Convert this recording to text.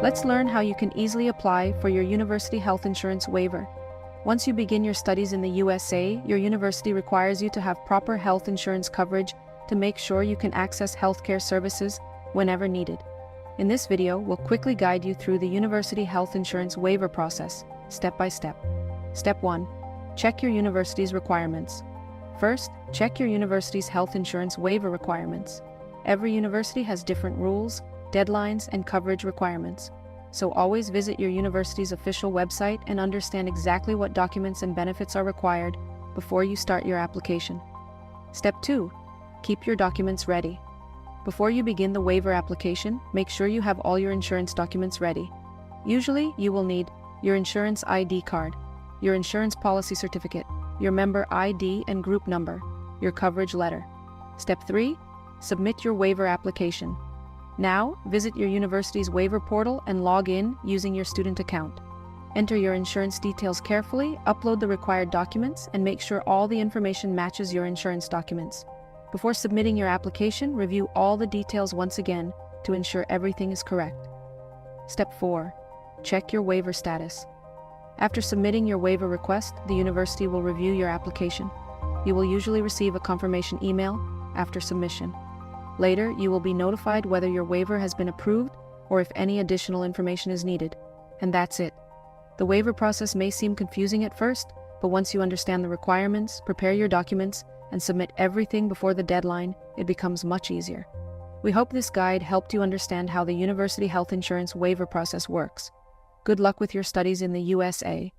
Let's learn how you can easily apply for your university health insurance waiver. Once you begin your studies in the USA, your university requires you to have proper health insurance coverage to make sure you can access healthcare services whenever needed. In this video, we'll quickly guide you through the university health insurance waiver process, step by step. Step 1. Check your university's requirements. First, check your university's health insurance waiver requirements. Every university has different rules, deadlines, and coverage requirements. So always visit your university's official website and understand exactly what documents and benefits are required before you start your application. Step 2. Keep your documents ready. Before you begin the waiver application, make sure you have all your insurance documents ready. Usually, you will need your insurance ID card, your insurance policy certificate, your member ID and group number, your coverage letter. Step 3. Submit your waiver application. Now, visit your university's waiver portal and log in using your student account. Enter your insurance details carefully, upload the required documents, and make sure all the information matches your insurance documents. Before submitting your application, review all the details once again to ensure everything is correct. Step 4. Check your waiver status. After submitting your waiver request, the university will review your application. You will usually receive a confirmation email after submission. Later, you will be notified whether your waiver has been approved or if any additional information is needed. And that's it. The waiver process may seem confusing at first, but once you understand the requirements, prepare your documents, and submit everything before the deadline, it becomes much easier. We hope this guide helped you understand how the university health insurance waiver process works. Good luck with your studies in the USA,